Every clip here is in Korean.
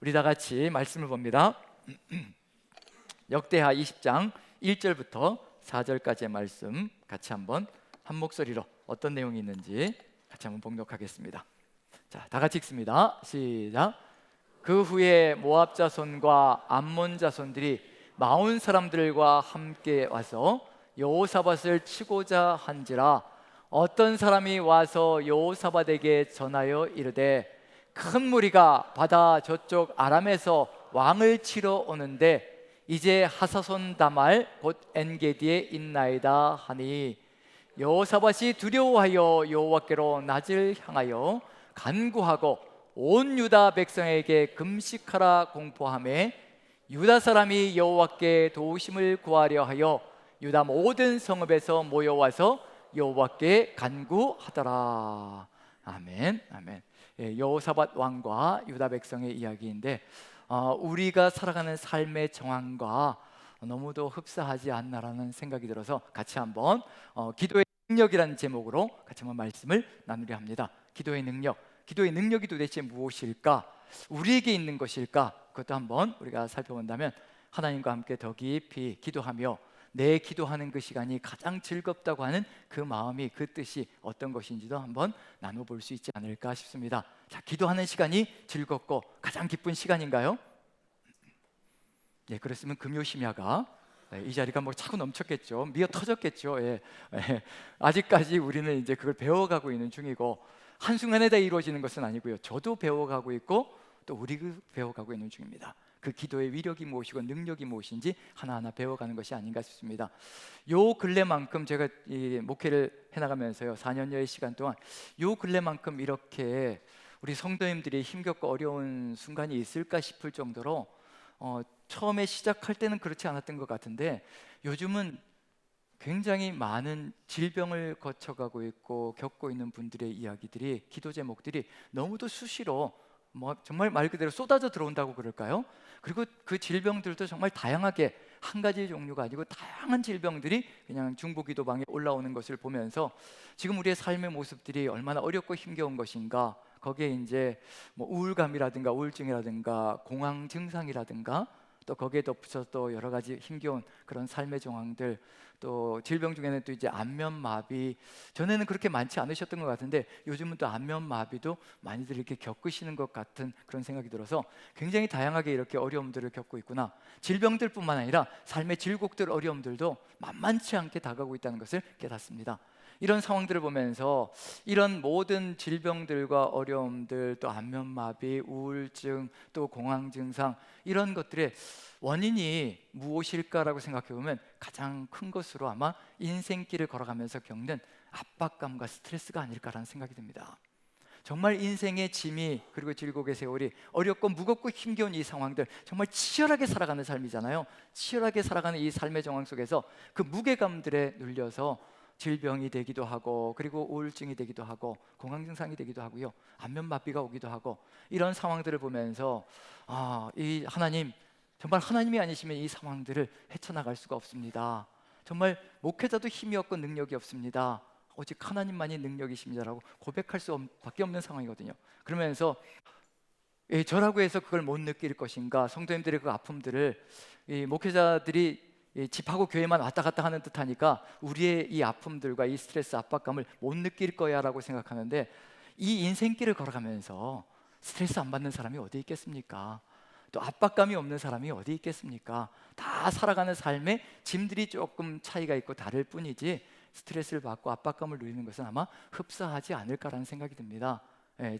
우리 다 같이 말씀을 봅니다. 역대하 20장 1절부터 4절까지의 말씀 같이 한번 한 목소리로 어떤 내용이 있는지 같이 한번 봉독하겠습니다. 자, 다 같이 읽습니다. 시작. 그 후에 모압 자손과 암몬 자손들이 마온 사람들과 함께 와서 여호사밧을 치고자 한지라 어떤 사람이 와서 여호사밧에게 전하여 이르되 큰 무리가 바다 저쪽 아람에서 왕을 치러 오는데 이제 하사손 다말 곧 엔게디에 있나이다 하니 여호사밧이 두려워하여 여호와께로 낮을 향하여 간구하고 온 유다 백성에게 금식하라 공포하며 유다 사람이 여호와께 도우심을 구하려 하여 유다 모든 성읍에서 모여와서 여호와께 간구하더라. 아멘, 아멘. 여호사밧 왕과 유다 백성의 이야기인데 우리가 살아가는 삶의 정황과 너무도 흡사하지 않나라는 생각이 들어서 같이 한번 기도의 능력이라는 제목으로 같이 한번 말씀을 나누려 합니다. 기도의 능력이 도대체 무엇일까? 우리에게 있는 것일까? 그것도 한번 우리가 살펴본다면 하나님과 함께 더 깊이 기도하며 내 기도하는 그 시간이 가장 즐겁다고 하는 그 마음이, 그 뜻이 어떤 것인지도 한번 나눠볼 수 있지 않을까 싶습니다. 자, 기도하는 시간이 즐겁고 가장 기쁜 시간인가요? 예, 그랬으면 금요심야가 이 자리가 뭐 차고 넘쳤겠죠. 미어 터졌겠죠. 예. 아직까지 우리는 이제 그걸 배워가고 있는 중이고 한순간에 다 이루어지는 것은 아니고요. 저도 배워가고 있고 또 우리가 배워가고 있는 중입니다. 그 기도의 위력이 무엇이고 능력이 무엇인지 하나하나 배워가는 것이 아닌가 싶습니다. 요 근래만큼 제가 이 목회를 해나가면서요 4년여의 시간 동안 요 근래만큼 이렇게 우리 성도님들이 힘겹고 어려운 순간이 있을까 싶을 정도로 처음에 시작할 때는 그렇지 않았던 것 같은데 요즘은 굉장히 많은 질병을 거쳐가고 있고 겪고 있는 분들의 이야기들이, 기도 제목들이 너무도 수시로 정말 말 그대로 쏟아져 들어온다고 그럴까요? 그리고 그 질병들도 정말 다양하게 한 가지 종류가 아니고 다양한 질병들이 그냥 중보기도방에 올라오는 것을 보면서 지금 우리의 삶의 모습들이 얼마나 어렵고 힘겨운 것인가, 거기에 이제 우울감이라든가 우울증이라든가 공황 증상이라든가 또 거기에 덧붙여서 또 여러 가지 힘겨운 그런 삶의 정황들, 또 질병 중에는 또 이제 안면마비, 전에는 그렇게 많지 않으셨던 것 같은데 요즘은 또 안면마비도 많이들 이렇게 겪으시는 것 같은 그런 생각이 들어서 굉장히 다양하게 이렇게 어려움들을 겪고 있구나. 질병들뿐만 아니라 삶의 질곡들, 어려움들도 만만치 않게 다가오고 있다는 것을 깨닫습니다. 이런 상황들을 보면서 이런 모든 질병들과 어려움들, 또 안면마비, 우울증, 또 공황 증상, 이런 것들의 원인이 무엇일까라고 생각해 보면 가장 큰 것으로 아마 인생길을 걸어가면서 겪는 압박감과 스트레스가 아닐까라는 생각이 듭니다. 정말 인생의 짐이, 그리고 질곡의 세월이 어렵고 무겁고 힘겨운 이 상황들, 정말 치열하게 살아가는 삶이잖아요. 치열하게 살아가는 이 삶의 정황 속에서 그 무게감들에 눌려서 질병이 되기도 하고, 그리고 우울증이 되기도 하고, 공황 증상이 되기도 하고요, 안면마비가 오기도 하고, 이런 상황들을 보면서 이 하나님, 정말 하나님이 아니시면 이 상황들을 헤쳐나갈 수가 없습니다. 정말 목회자도 힘이 없고 능력이 없습니다. 오직 하나님만이 능력이십니다라고 고백할 수밖에 없는 상황이거든요. 그러면서 저라고 해서 그걸 못 느낄 것인가, 성도님들의 그 아픔들을 이 목회자들이 집하고 교회만 왔다 갔다 하는 듯하니까 우리의 이 아픔들과 이 스트레스, 압박감을 못 느낄 거야 라고 생각하는데, 이 인생길을 걸어가면서 스트레스 안 받는 사람이 어디 있겠습니까? 또 압박감이 없는 사람이 어디 있겠습니까? 다 살아가는 삶에 짐들이 조금 차이가 있고 다를 뿐이지 스트레스를 받고 압박감을 누리는 것은 아마 흡사하지 않을까라는 생각이 듭니다.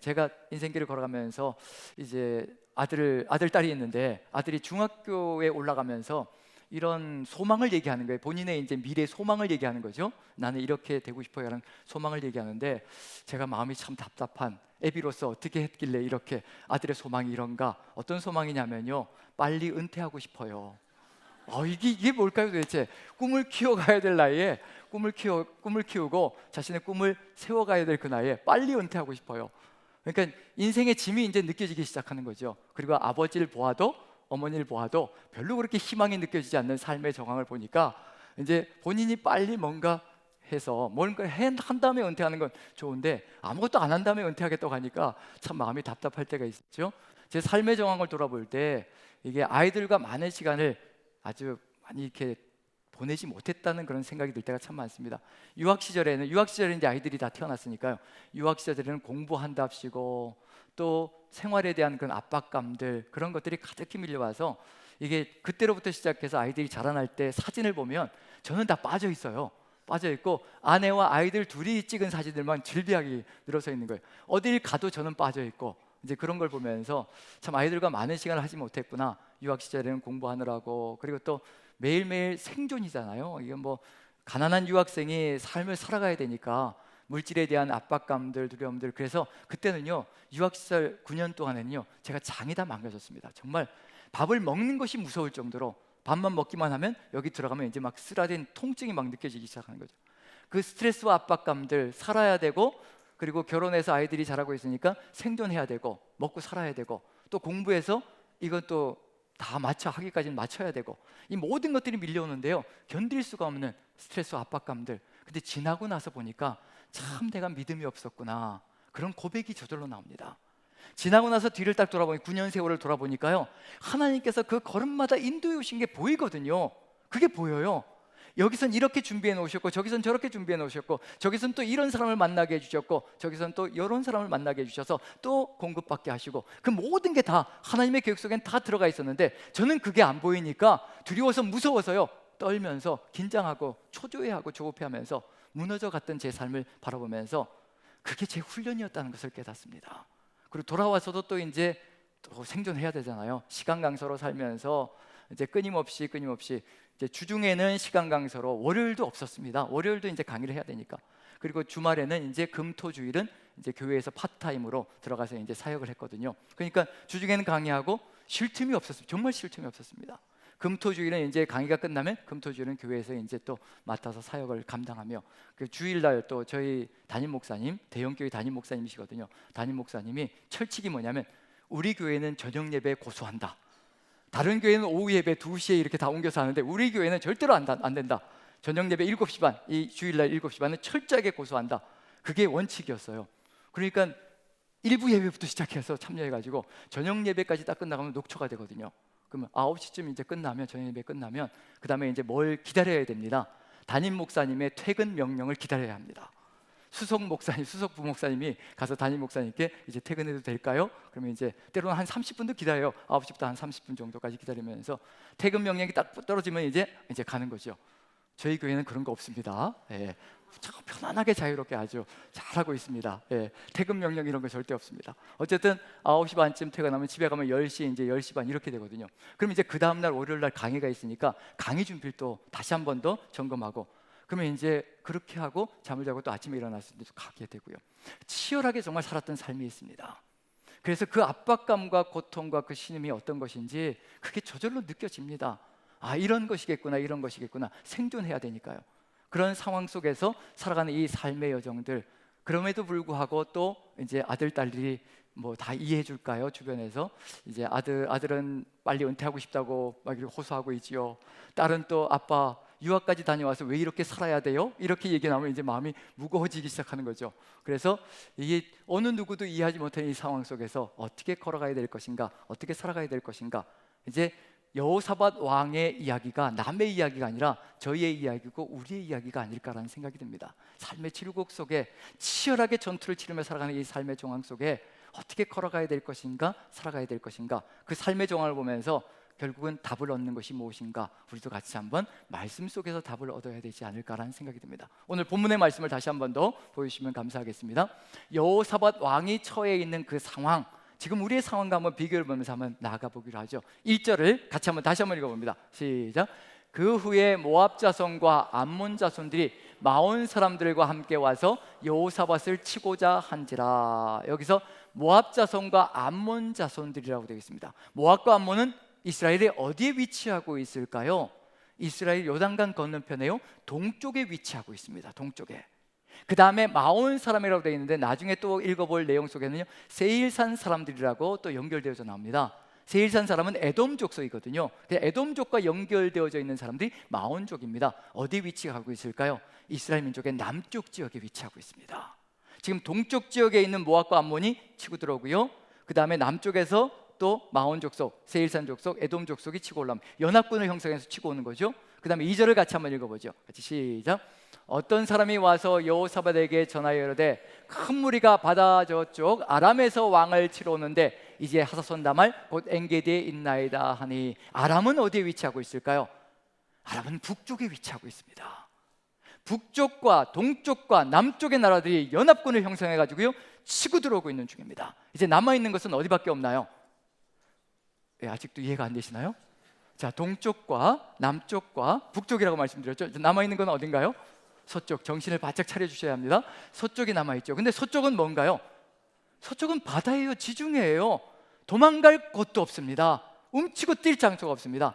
제가 인생길을 걸어가면서 이제 아들, 딸이 있는데 아들이 중학교에 올라가면서 이런 소망을 얘기하는 거예요. 본인의 이제 미래 소망을 얘기하는 거죠. 나는 이렇게 되고 싶어요라는 소망을 얘기하는데 제가 마음이 참 답답한 애비로서 어떻게 했길래 이렇게 아들의 소망이 이런가? 어떤 소망이냐면요, 빨리 은퇴하고 싶어요. 이게 뭘까요 도대체? 꿈을 키워가야 될 나이에 꿈을 키우고 자신의 꿈을 세워가야 될 그 나이에 빨리 은퇴하고 싶어요. 그러니까 인생의 짐이 이제 느껴지기 시작하는 거죠. 그리고 아버지를 보아도 어머니를 보아도 별로 그렇게 희망이 느껴지지 않는 삶의 정황을 보니까 이제 본인이 빨리 뭔가 해서 뭔가 한 다음에 은퇴하는 건 좋은데 아무것도 안 한 다음에 은퇴하겠다고 하니까 참 마음이 답답할 때가 있었죠. 제 삶의 정황을 돌아볼 때 이게 아이들과 많은 시간을 아주 많이 이렇게 보내지 못했다는 그런 생각이 들 때가 참 많습니다. 유학 시절에는 이제 아이들이 다 태어났으니까요. 유학 시절에는 공부한답시고 또 생활에 대한 그런 압박감들, 그런 것들이 가득히 밀려와서 이게 그때로부터 시작해서 아이들이 자라날 때 사진을 보면 저는 다 빠져 있어요. 빠져 있고 아내와 아이들 둘이 찍은 사진들만 질비하게 늘어서 있는 거예요. 어딜 가도 저는 빠져 있고, 이제 그런 걸 보면서 참 아이들과 많은 시간을 하지 못했구나. 유학 시절에는 공부하느라고, 그리고 또 매일매일 생존이잖아요. 이건 뭐 가난한 유학생이 삶을 살아가야 되니까 물질에 대한 압박감들, 두려움들. 그래서 그때는요, 유학 시절 9년 동안에는요, 제가 장이 다 망가졌습니다. 정말 밥을 먹는 것이 무서울 정도로, 밥만 먹기만 하면 여기 들어가면 이제 막 쓰라린 통증이 막 느껴지기 시작하는 거죠. 그 스트레스와 압박감들, 살아야 되고, 그리고 결혼해서 아이들이 자라고 있으니까 생존해야 되고, 먹고 살아야 되고, 또 공부해서 이것도 다 하기까지는 맞춰야 되고, 이 모든 것들이 밀려오는데요, 견딜 수가 없는 스트레스와 압박감들. 근데 지나고 나서 보니까 참 내가 믿음이 없었구나, 그런 고백이 저절로 나옵니다. 지나고 나서 뒤를 딱 돌아보니 9년 세월을 돌아보니까요, 하나님께서 그 걸음마다 인도해 오신 게 보이거든요. 그게 보여요. 여기선 이렇게 준비해 놓으셨고, 저기선 저렇게 준비해 놓으셨고, 저기선 또 이런 사람을 만나게 해주셨고, 저기선 또 이런 사람을 만나게 해주셔서 또 공급받게 하시고, 그 모든 게 다 하나님의 계획 속엔 다 들어가 있었는데, 저는 그게 안 보이니까 두려워서, 무서워서요, 떨면서 긴장하고 초조해하고 조급해하면서 무너져 갔던 제 삶을 바라보면서 그게 제 훈련이었다는 것을 깨닫습니다. 그리고 돌아와서도 또 이제 또 생존해야 되잖아요. 시간 강사로 살면서 이제 끊임없이 이제 주중에는 시간 강사로, 월요일도 없었습니다. 월요일도 이제 강의를 해야 되니까. 그리고 주말에는 이제 금토주일은 이제 교회에서 파트타임으로 들어가서 이제 사역을 했거든요. 그러니까 주중에는 강의하고 쉴 틈이 없었어요. 정말 쉴 틈이 없었습니다. 금토주일은 이제 강의가 끝나면 금토주일은 교회에서 이제 또 맡아서 사역을 감당하며, 그 주일날 또 저희 담임 목사님, 대형교회 담임 목사님이시거든요. 담임 목사님이 철칙이 뭐냐면, 우리 교회는 저녁 예배 고수한다. 다른 교회는 오후 예배 2시에 이렇게 다 옮겨서 하는데 우리 교회는 절대로 안 된다. 저녁 예배 7시 반, 이 주일날 7시 반은 철저하게 고수한다. 그게 원칙이었어요. 그러니까 일부 예배부터 시작해서 참여해가지고 저녁 예배까지 딱 끝나가면 녹초가 되거든요. 그러면 9시쯤 이제 끝나면, 저녁 예배 끝나면 그 다음에 이제 뭘 기다려야 됩니다. 담임 목사님의 퇴근 명령을 기다려야 합니다. 수석 부목사님이 가서 담임 목사님께 이제 퇴근해도 될까요? 그러면 이제 때로는 한 30분도 기다려요. 9시부터 한 30분 정도까지 기다리면서 퇴근 명령이 딱 떨어지면 이제 가는 거죠. 저희 교회는 그런 거 없습니다. 예. 참 편안하게 자유롭게 아주 잘하고 있습니다. 예. 퇴근 명령 이런 거 절대 없습니다. 어쨌든 9시 반쯤 퇴근하면 집에 가면 10시, 이제 10시 반 이렇게 되거든요. 그럼 이제 그 다음날 월요일 날 강의가 있으니까 강의 준비를 또 다시 한 번 더 점검하고, 그러면 이제 그렇게 하고 잠을 자고 또 아침에 일어났을 때 가게 되고요. 치열하게 정말 살았던 삶이 있습니다. 그래서 그 압박감과 고통과 그 신음이 어떤 것인지 그게 저절로 느껴집니다. 아, 이런 것이겠구나, 이런 것이겠구나. 생존해야 되니까요. 그런 상황 속에서 살아가는 이 삶의 여정들, 그럼에도 불구하고 또 이제 아들, 딸들이 뭐 다 이해해 줄까요? 주변에서 이제 아들은 빨리 은퇴하고 싶다고 막 이렇게 호소하고 있지요. 딸은 또 아빠 유학까지 다녀와서 왜 이렇게 살아야 돼요? 이렇게 얘기 나오면 이제 마음이 무거워지기 시작하는 거죠. 그래서 이게 어느 누구도 이해하지 못하는 이 상황 속에서 어떻게 걸어가야 될 것인가, 어떻게 살아가야 될 것인가. 이제 여호사밧 왕의 이야기가 남의 이야기가 아니라 저희의 이야기고 우리의 이야기가 아닐까라는 생각이 듭니다. 삶의 질곡 속에 치열하게 전투를 치르며 살아가는 이 삶의 정황 속에 어떻게 걸어가야 될 것인가, 살아가야 될 것인가, 그 삶의 정황을 보면서 결국은 답을 얻는 것이 무엇인가, 우리도 같이 한번 말씀 속에서 답을 얻어야 되지 않을까라는 생각이 듭니다. 오늘 본문의 말씀을 다시 한번 더 보여주시면 감사하겠습니다. 여호사밧 왕이 처해 있는 그 상황, 지금 우리의 상황과 한번 비교를 보면서 한번 나아가 보기로 하죠. 1절을 같이 다시 한번 읽어봅니다. 시작. 그 후에 모압 자손과 암몬 자손들이 마온 사람들과 함께 와서 여호사밧을 치고자 한지라. 여기서 모압 자손과 암몬 자손들이라고 되어 있습니다. 모압과 암몬은 이스라엘이 어디에 위치하고 있을까요? 이스라엘 요단강 건너편에요, 동쪽에 위치하고 있습니다. 동쪽에. 그 다음에 마온 사람이라고 되어 있는데 나중에 또 읽어볼 내용 속에는요, 세일산 사람들이라고 또 연결되어져 나옵니다. 세일산 사람은 에돔족속이거든요. 에돔족과 연결되어져 있는 사람들이 마온족입니다. 어디 위치하고 있을까요? 이스라엘 민족의 남쪽 지역에 위치하고 있습니다. 지금 동쪽 지역에 있는 모압과 암몬이 치고 들어오고요, 그 다음에 남쪽에서 또 마온 족속, 세일산 족속, 에돔 족속이 치고 올라옵니다. 연합군을 형성해서 치고 오는 거죠. 그 다음에 2절을 같이 한번 읽어보죠. 같이 시작. 어떤 사람이 와서 여호사밧에게 전하여 이르되 큰 무리가 바다 저쪽 아람에서 왕을 치러 오는데 이제 하사손 다말 곧 엔게디에 있나이다 하니, 아람은 어디에 위치하고 있을까요? 아람은 북쪽에 위치하고 있습니다. 북쪽과 동쪽과 남쪽의 나라들이 연합군을 형성해가지고요 치고 들어오고 있는 중입니다. 이제 남아있는 것은 어디밖에 없나요? 아직도 이해가 안 되시나요? 자, 동쪽과 남쪽과 북쪽이라고 말씀드렸죠. 남아있는 건 어딘가요? 서쪽. 정신을 바짝 차려주셔야 합니다. 서쪽이 남아있죠. 근데 서쪽은 뭔가요? 서쪽은 바다예요. 지중해예요. 도망갈 곳도 없습니다. 움츠고 뛸 장소가 없습니다.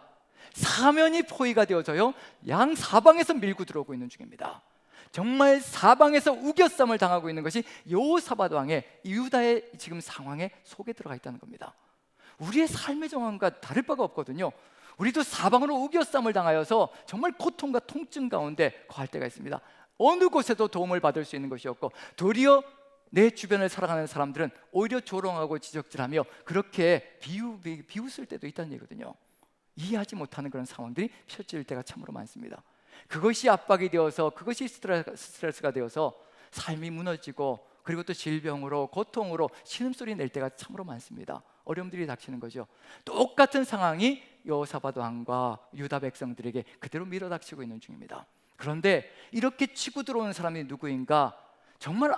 사면이 포위가 되어서요 양 사방에서 밀고 들어오고 있는 중입니다. 정말 사방에서 우겨쌈을 당하고 있는 것이 여호사밧 왕의 유다의 지금 상황에 속에 들어가 있다는 겁니다. 우리의 삶의 정황과 다를 바가 없거든요. 우리도 사방으로 우겨쌈을 당하여서 정말 고통과 통증 가운데 거할 때가 있습니다. 어느 곳에도 도움을 받을 수 있는 것이 없고, 도리어 내 주변을 살아가는 사람들은 오히려 조롱하고 지적질하며 그렇게 비웃을 때도 있다는 얘기거든요. 이해하지 못하는 그런 상황들이 펼쳐질 때가 참으로 많습니다. 그것이 압박이 되어서, 그것이 스트레스가 되어서 삶이 무너지고, 그리고 또 질병으로 고통으로 신음소리 낼 때가 참으로 많습니다. 어려움들이 닥치는 거죠. 똑같은 상황이 여호사밧 왕과 유다 백성들에게 그대로 밀어닥치고 있는 중입니다. 그런데 이렇게 치고 들어오는 사람이 누구인가? 정말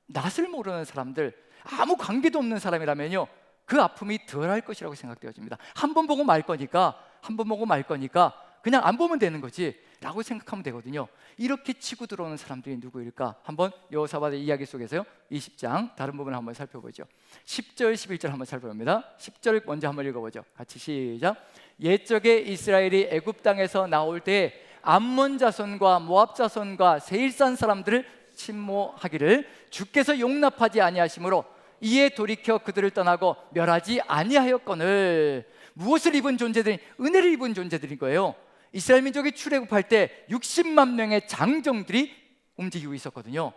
낯을 모르는 사람들, 아무 관계도 없는 사람이라면요 그 아픔이 덜할 것이라고 생각되어집니다. 한 번 보고 말 거니까 그냥 안 보면 되는 거지 라고 생각하면 되거든요. 이렇게 치고 들어오는 사람들이 누구일까? 한번 여호사밧의 이야기 속에서요 20장 다른 부분을 한번 살펴보죠. 10절 11절 한번 살펴봅니다. 10절 먼저 한번 읽어보죠. 같이 시작. 옛적에 이스라엘이 애굽 땅에서 나올 때 암몬 자손과 모압 자손과 세일산 사람들을 침모하기를 주께서 용납하지 아니하심으로 이에 돌이켜 그들을 떠나고 멸하지 아니하였거늘. 무엇을 입은 존재들이? 은혜를 입은 존재들인 거예요. 이스라엘 민족이 출애굽할 때 60만 명의 장정들이 움직이고 있었거든요.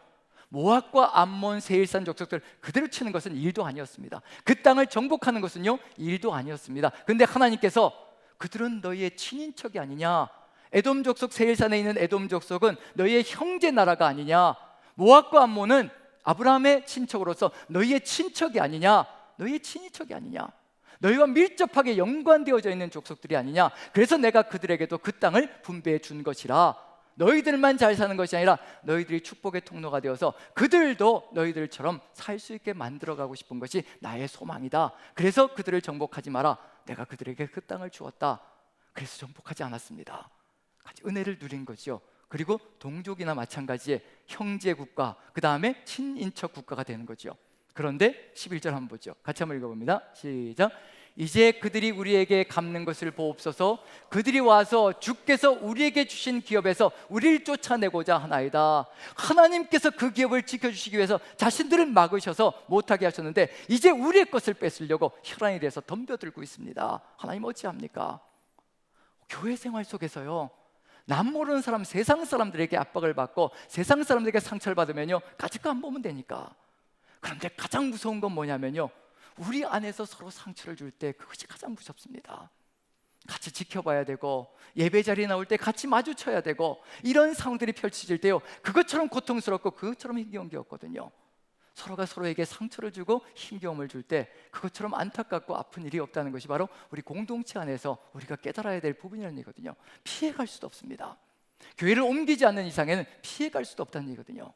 모압과 암몬, 세일산 족속들 그대로 치는 것은 일도 아니었습니다. 그 땅을 정복하는 것은요 일도 아니었습니다. 그런데 하나님께서 그들은 너희의 친인척이 아니냐, 에돔 족속 세일산에 있는 에돔 족속은 너희의 형제 나라가 아니냐, 모압과 암몬은 아브라함의 친척으로서 너희의 친척이 아니냐, 너희의 친인척이 아니냐, 너희와 밀접하게 연관되어져 있는 족속들이 아니냐. 그래서 내가 그들에게도 그 땅을 분배해 준 것이라. 너희들만 잘 사는 것이 아니라 너희들이 축복의 통로가 되어서 그들도 너희들처럼 살 수 있게 만들어가고 싶은 것이 나의 소망이다. 그래서 그들을 정복하지 마라. 내가 그들에게 그 땅을 주었다. 그래서 정복하지 않았습니다. 같이 은혜를 누린 거죠. 그리고 동족이나 마찬가지의 형제 국가, 그 다음에 친인척 국가가 되는 거죠. 그런데 11절 한번 보죠. 같이 한번 읽어봅니다. 시작. 이제 그들이 우리에게 갚는 것을 보옵소서. 그들이 와서 주께서 우리에게 주신 기업에서 우리를 쫓아내고자 하나이다. 하나님께서 그 기업을 지켜주시기 위해서 자신들을 막으셔서 못하게 하셨는데 이제 우리의 것을 뺏으려고 혈안이 돼서 덤벼들고 있습니다. 하나님 어찌합니까? 교회 생활 속에서요 남 모르는 사람, 세상 사람들에게 압박을 받고 세상 사람들에게 상처를 받으면요 까짓거 안 보면 되니까. 그런데 가장 무서운 건 뭐냐면요 우리 안에서 서로 상처를 줄 때 그것이 가장 무섭습니다. 같이 지켜봐야 되고 예배 자리에 나올 때 같이 마주쳐야 되고 이런 상황들이 펼쳐질 때요 그것처럼 고통스럽고 그것처럼 힘겨운 게 없거든요. 서로가 서로에게 상처를 주고 힘겨움을 줄 때 그것처럼 안타깝고 아픈 일이 없다는 것이 바로 우리 공동체 안에서 우리가 깨달아야 될 부분이라는 얘기거든요. 피해갈 수도 없습니다. 교회를 옮기지 않는 이상에는 피해갈 수도 없다는 얘기거든요.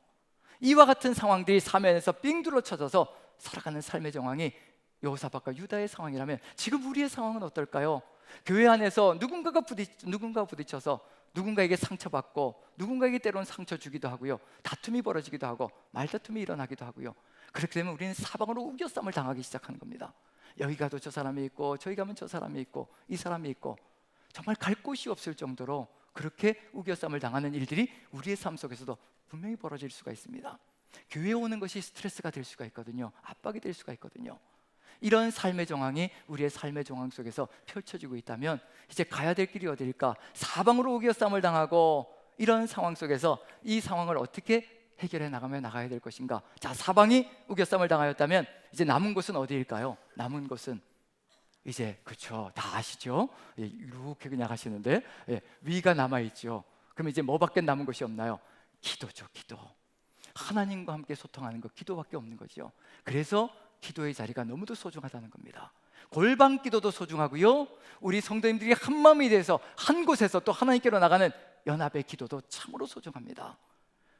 이와 같은 상황들이 사면에서 삥 둘러쳐져서 살아가는 삶의 정황이 여호사밧과 유다의 상황이라면 지금 우리의 상황은 어떨까요? 교회 안에서 누군가가 부딪혀서 누군가에게 상처받고 누군가에게 때로는 상처 주기도 하고요 다툼이 벌어지기도 하고 말다툼이 일어나기도 하고요. 그렇게 되면 우리는 사방으로 우겨쌈을 당하기 시작하는 겁니다. 여기 가도 저 사람이 있고 저기 가면 저 사람이 있고 이 사람이 있고 정말 갈 곳이 없을 정도로 그렇게 우겨쌈을 당하는 일들이 우리의 삶 속에서도 분명히 벌어질 수가 있습니다. 교회에 오는 것이 스트레스가 될 수가 있거든요. 압박이 될 수가 있거든요. 이런 삶의 정황이 우리의 삶의 정황 속에서 펼쳐지고 있다면 이제 가야 될 길이 어디일까? 사방으로 우겨쌈을 당하고 이런 상황 속에서 이 상황을 어떻게 해결해 나가야 될 것인가? 자, 사방이 우겨쌈을 당하였다면 이제 남은 곳은 어디일까요? 남은 곳은 이제 그렇죠, 다 아시죠? 예, 이렇게 그냥 하시는데 예, 위가 남아있죠. 그럼 이제 뭐밖에 남은 것이 없나요? 기도죠, 기도. 하나님과 함께 소통하는 것, 기도밖에 없는 거죠. 그래서 기도의 자리가 너무도 소중하다는 겁니다. 골방 기도도 소중하고요, 우리 성도님들이 한 마음이 돼서 한 곳에서 또 하나님께로 나가는 연합의 기도도 참으로 소중합니다.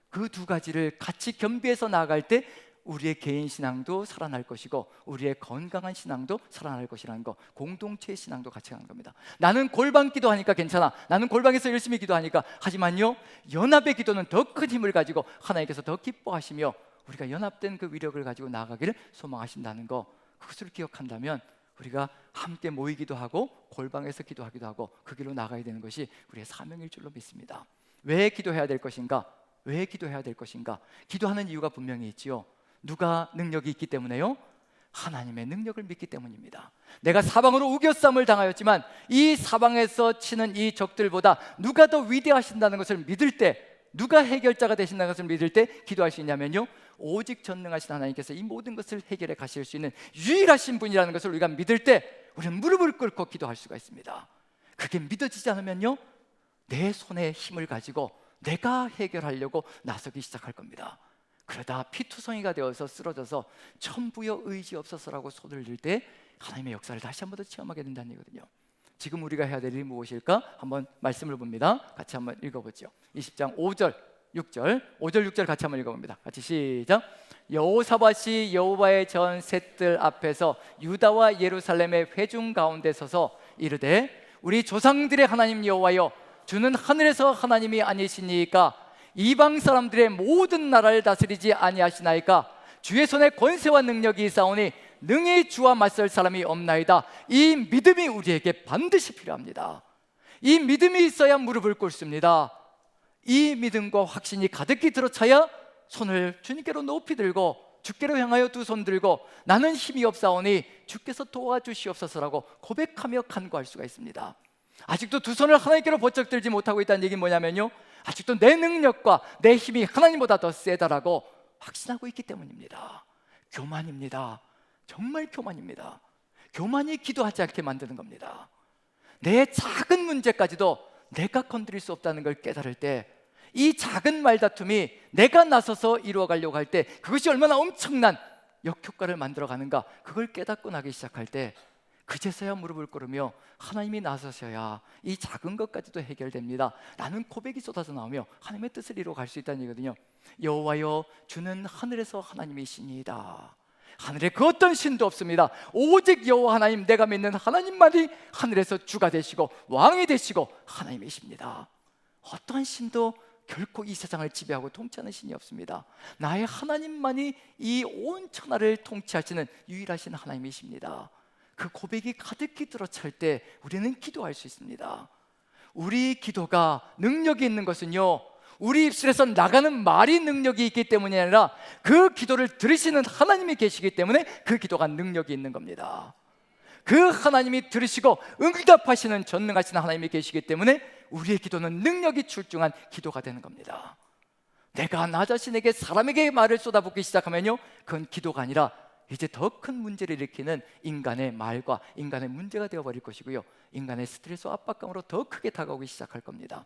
그 두 가지를 같이 겸비해서 나아갈 때 우리의 개인 신앙도 살아날 것이고 우리의 건강한 신앙도 살아날 것이라는 거, 공동체의 신앙도 같이 가는 겁니다. 나는 골방 기도하니까 괜찮아, 나는 골방에서 열심히 기도하니까, 하지만요, 연합의 기도는 더 큰 힘을 가지고 하나님께서 더 기뻐하시며 우리가 연합된 그 위력을 가지고 나아가기를 소망하신다는 거, 그것을 기억한다면 우리가 함께 모이기도 하고 골방에서 기도하기도 하고 그 길로 나가야 되는 것이 우리의 사명일 줄로 믿습니다. 왜 기도해야 될 것인가? 왜 기도해야 될 것인가? 기도하는 이유가 분명히 있지요. 누가 능력이 있기 때문에요? 하나님의 능력을 믿기 때문입니다. 내가 사방으로 우겨쌈을 당하였지만 이 사방에서 치는 이 적들보다 누가 더 위대하신다는 것을 믿을 때, 누가 해결자가 되신다는 것을 믿을 때 기도할 수 있냐면요, 오직 전능하신 하나님께서 이 모든 것을 해결해 가실 수 있는 유일하신 분이라는 것을 우리가 믿을 때 우리는 무릎을 꿇고 기도할 수가 있습니다. 그게 믿어지지 않으면요, 내 손에 힘을 가지고 내가 해결하려고 나서기 시작할 겁니다. 그러다 피투성이가 되어서 쓰러져서 천부여 의지 없어서라고 손을 들 때 하나님의 역사를 다시 한 번 더 체험하게 된다는 얘기거든요. 지금 우리가 해야 될 일이 무엇일까? 한번 말씀을 봅니다. 같이 한번 읽어보죠. 20장 5절 6절 5절 6절 같이 한번 읽어봅니다. 같이 시작. 여호사밧이 여호와의 전 셋들 앞에서 유다와 예루살렘의 회중 가운데 서서 이르되 우리 조상들의 하나님 여호와여, 주는 하늘에서 하나님이 아니시니까 이방 사람들의 모든 나라를 다스리지 아니하시나이까? 주의 손에 권세와 능력이 있사오니 능히 주와 맞설 사람이 없나이다. 이 믿음이 우리에게 반드시 필요합니다. 이 믿음이 있어야 무릎을 꿇습니다. 이 믿음과 확신이 가득히 들어차야 손을 주님께로 높이 들고 주께로 향하여 두 손 들고 나는 힘이 없사오니 주께서 도와주시옵소서라고 고백하며 간구할 수가 있습니다. 아직도 두 손을 하나님께로 번쩍 들지 못하고 있다는 얘기는 뭐냐면요, 아직도 내 능력과 내 힘이 하나님보다 더 세다라고 확신하고 있기 때문입니다. 교만입니다. 정말 교만입니다. 교만이 기도하지 않게 만드는 겁니다. 내 작은 문제까지도 내가 건드릴 수 없다는 걸 깨달을 때, 이 작은 말다툼이 내가 나서서 이루어가려고 할 때 그것이 얼마나 엄청난 역효과를 만들어가는가, 그걸 깨닫고 나기 시작할 때 그제서야 무릎을 꿇으며 하나님이 나서셔야 이 작은 것까지도 해결됩니다. 라는 고백이 쏟아져 나오며 하나님의 뜻을 이루어갈 수 있다는 얘기거든요. 여호와여, 주는 하늘에서 하나님이시니이다. 하늘에 그 어떤 신도 없습니다. 오직 여호와 하나님, 내가 믿는 하나님만이 하늘에서 주가 되시고 왕이 되시고 하나님이십니다. 어떠한 신도 결코 이 세상을 지배하고 통치하는 신이 없습니다. 나의 하나님만이 이 온 천하를 통치하시는 유일하신 하나님이십니다. 그 고백이 가득히 들어찰 때 우리는 기도할 수 있습니다. 우리 기도가 능력이 있는 것은요, 우리 입술에서 나가는 말이 능력이 있기 때문이 아니라 그 기도를 들으시는 하나님이 계시기 때문에 그 기도가 능력이 있는 겁니다. 그 하나님이 들으시고 응답하시는 전능하신 하나님이 계시기 때문에 우리의 기도는 능력이 출중한 기도가 되는 겁니다. 내가 나 자신에게, 사람에게 말을 쏟아붓기 시작하면요, 그건 기도가 아니라 이제 더 큰 문제를 일으키는 인간의 말과 인간의 문제가 되어버릴 것이고요, 인간의 스트레스와 압박감으로 더 크게 다가오기 시작할 겁니다.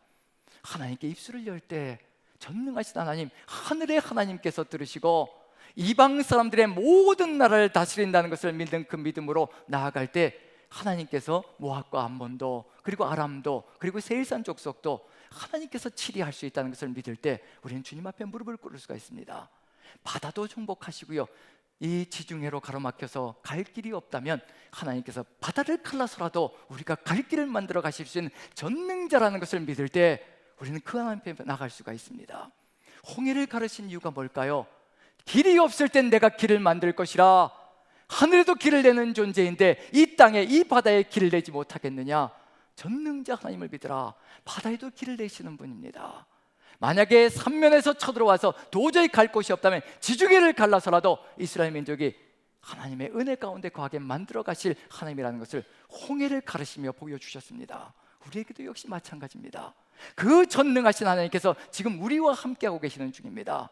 하나님께 입술을 열 때 전능하신 하나님, 하늘의 하나님께서 들으시고 이방 사람들의 모든 나라를 다스린다는 것을 믿는 그 믿음으로 나아갈 때 하나님께서 모압과 암몬도, 그리고 아람도, 그리고 세일산 족속도 하나님께서 치리할 수 있다는 것을 믿을 때 우리는 주님 앞에 무릎을 꿇을 수가 있습니다. 바다도 정복하시고요, 이 지중해로 가로막혀서 갈 길이 없다면 하나님께서 바다를 갈라서라도 우리가 갈 길을 만들어 가실 수 있는 전능자라는 것을 믿을 때 우리는 그 하나님 앞에 나갈 수가 있습니다. 홍해를 가르신 이유가 뭘까요? 길이 없을 땐 내가 길을 만들 것이라. 하늘에도 길을 내는 존재인데 이 땅에, 이 바다에 길을 내지 못하겠느냐? 전능자 하나님을 믿으라. 바다에도 길을 내시는 분입니다. 만약에 삼면에서 쳐들어와서 도저히 갈 곳이 없다면 지중해를 갈라서라도 이스라엘 민족이 하나님의 은혜 가운데 거하게 만들어 가실 하나님이라는 것을 홍해를 가르시며 보여주셨습니다. 우리에게도 역시 마찬가지입니다. 그 전능하신 하나님께서 지금 우리와 함께하고 계시는 중입니다.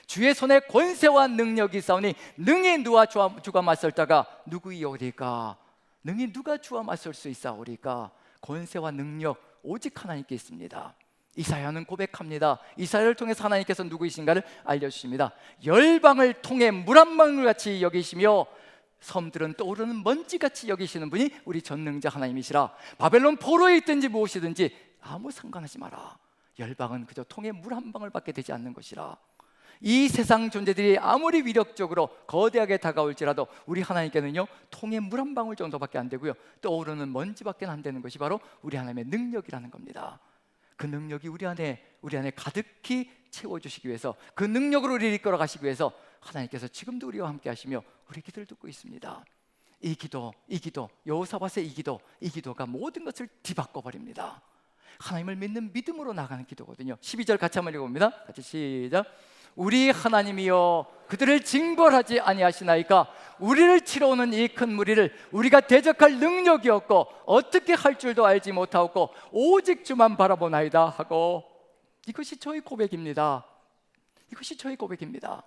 주의 손에 권세와 능력이 있사오니 능히 누가 주가 맞설 자가 누구이오리까? 능히 누가 주와 맞설 수 있사오리까? 권세와 능력 오직 하나님께 있습니다. 이사야는 고백합니다. 이사야를 통해서 하나님께서 누구이신가를 알려주십니다. 열방을 통해 물 한 방울 같이 여기시며 섬들은 떠오르는 먼지같이 여기시는 분이 우리 전능자 하나님이시라. 바벨론 포로에 있든지 무엇이든지 아무 상관하지 마라. 열방은 그저 통에 물 한 방울밖에 되지 않는 것이라. 이 세상 존재들이 아무리 위력적으로 거대하게 다가올지라도 우리 하나님께는요, 통에 물 한 방울 정도밖에 안 되고요, 떠오르는 먼지밖에 안 되는 것이 바로 우리 하나님의 능력이라는 겁니다. 그 능력이 우리 안에 가득히 채워주시기 위해서, 그 능력으로 우리를 이끌어 가시기 위해서 하나님께서 지금도 우리와 함께 하시며 우리 기도를 듣고 있습니다. 이 기도, 여호사밧의 이 기도가 모든 것을 뒤바꿔 버립니다. 하나님을 믿는 믿음으로 나가는 기도거든요. 12절 같이 한번 읽어봅니다. 같이 시작. 우리 하나님이여 그들을 징벌하지 아니하시나이까? 우리를 치러 오는 이 큰 무리를 우리가 대적할 능력이 없고 어떻게 할 줄도 알지 못하고 오직 주만 바라보나이다 하고. 이것이 저의 고백입니다. 이것이 저의 고백입니다.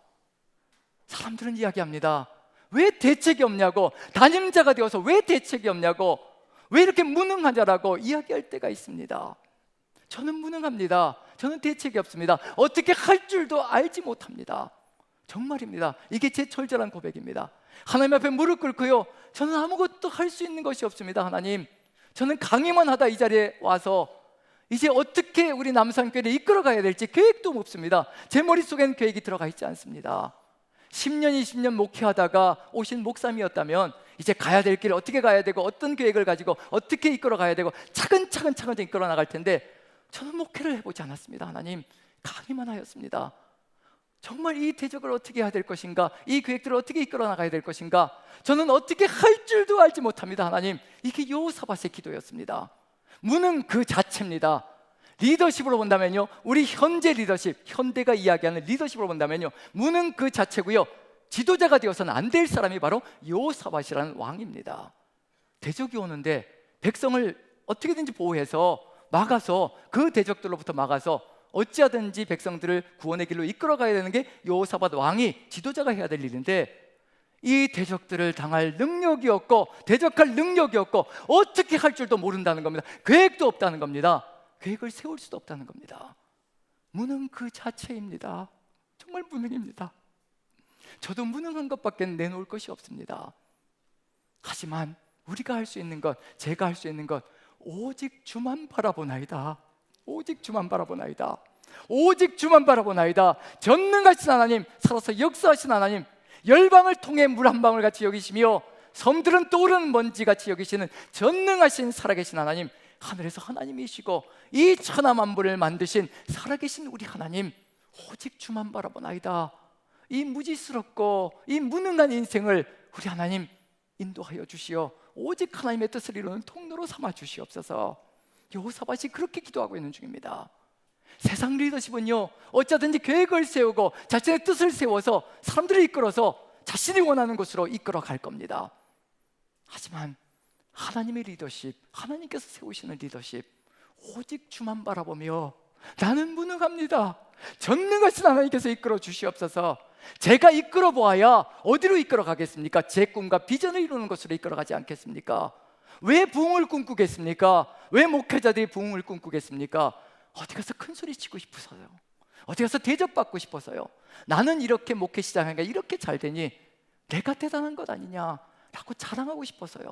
사람들은 이야기합니다. 왜 대책이 없냐고, 담임자가 되어서 왜 대책이 없냐고, 왜 이렇게 무능하냐라고 이야기할 때가 있습니다. 저는 무능합니다. 저는 대책이 없습니다. 어떻게 할 줄도 알지 못합니다. 정말입니다. 이게 제 절절한 고백입니다. 하나님 앞에 무릎 꿇고요, 저는 아무것도 할 수 있는 것이 없습니다. 하나님, 저는 강의만 하다 이 자리에 와서 이제 어떻게 우리 남산교회를 이끌어 가야 될지 계획도 없습니다. 제 머릿속에는 계획이 들어가 있지 않습니다. 10년, 20년 목회하다가 오신 목사님이었다면 이제 가야 될 길을 어떻게 가야 되고 어떤 계획을 가지고 어떻게 이끌어 가야 되고 차근차근 이끌어 나갈 텐데, 저는 목회를 해보지 않았습니다. 하나님, 강의만 하였습니다. 정말 이 대적을 어떻게 해야 될 것인가, 이 계획들을 어떻게 이끌어 나가야 될 것인가, 저는 어떻게 할 줄도 알지 못합니다. 하나님, 이게 여호사밧의 기도였습니다. 무능 그 자체입니다. 리더십으로 본다면요, 우리 현재 리더십, 현대가 이야기하는 리더십으로 본다면요, 무능 그 자체고요, 지도자가 되어서는 안 될 사람이 바로 여호사밧이라는 왕입니다. 대적이 오는데 백성을 어떻게든지 보호해서 막아서, 그 대적들로부터 막아서 어찌하든지 백성들을 구원의 길로 이끌어 가야 되는 게 여호사밧 왕이, 지도자가 해야 될 일인데, 이 대적들을 당할 능력이 없고 대적할 능력이 없고 어떻게 할 줄도 모른다는 겁니다. 계획도 없다는 겁니다. 계획을 세울 수도 없다는 겁니다. 무능 그 자체입니다. 정말 무능입니다. 저도 무능한 것밖에 내놓을 것이 없습니다. 하지만 우리가 할 수 있는 것, 제가 할 수 있는 것, 오직 주만 바라보나이다. 오직 주만 바라보나이다. 오직 주만 바라보나이다. 전능하신 하나님, 살아서 역사하신 하나님, 열방을 통해 물 한 방울 같이 여기시며 섬들은 떠오르는 먼지같이 여기시는 전능하신 살아계신 하나님, 하늘에서 하나님이시고 이 천하만물을 만드신 살아계신 우리 하나님, 오직 주만 바라보나이다. 이 무지스럽고 이 무능한 인생을 우리 하나님 인도하여 주시어 오직 하나님의 뜻을 이루는 통로로 삼아 주시옵소서. 여호사밧이 그렇게 기도하고 있는 중입니다. 세상 리더십은요, 어쩌든지 계획을 세우고 자신의 뜻을 세워서 사람들을 이끌어서 자신이 원하는 곳으로 이끌어 갈 겁니다. 하지만 하나님의 리더십, 하나님께서 세우시는 리더십, 오직 주만 바라보며 나는 무능합니다, 전능하신 하나님께서 이끌어 주시옵소서. 제가 이끌어 보아야 어디로 이끌어 가겠습니까? 제 꿈과 비전을 이루는 것으로 이끌어 가지 않겠습니까? 왜 부흥을 꿈꾸겠습니까? 왜 목회자들이 부흥을 꿈꾸겠습니까? 어디 가서 큰 소리 치고 싶어서요. 어디 가서 대접받고 싶어서요. 나는 이렇게 목회 시작하니까 이렇게 잘 되니 내가 대단한 것 아니냐라고 자랑하고 싶어서요.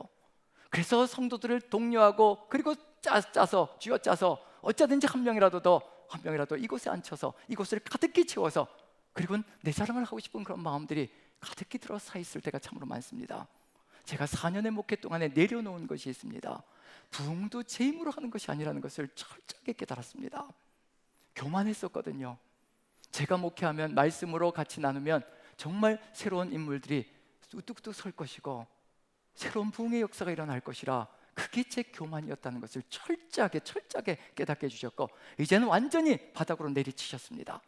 그래서 성도들을 독려하고, 그리고 짜서 쥐어짜서 어쩌든지 한 명이라도 이곳에 앉혀서 이곳을 가득히 채워서, 그리고 내 자랑을 하고 싶은 그런 마음들이 가득히 들어 차 있을 때가 참으로 많습니다. 제가 4년의 목회 동안에 내려놓은 것이 있습니다. 부흥도 제 힘으로 하는 것이 아니라는 것을 철저하게 깨달았습니다. 교만했었거든요. 제가 목회하면, 말씀으로 같이 나누면 정말 새로운 인물들이 뚝뚝뚝 설 것이고 새로운 부흥의 역사가 일어날 것이라, 그게 제 교만이었다는 것을 철저하게 깨닫게 해주셨고, 이제는 완전히 바닥으로 내리치셨습니다.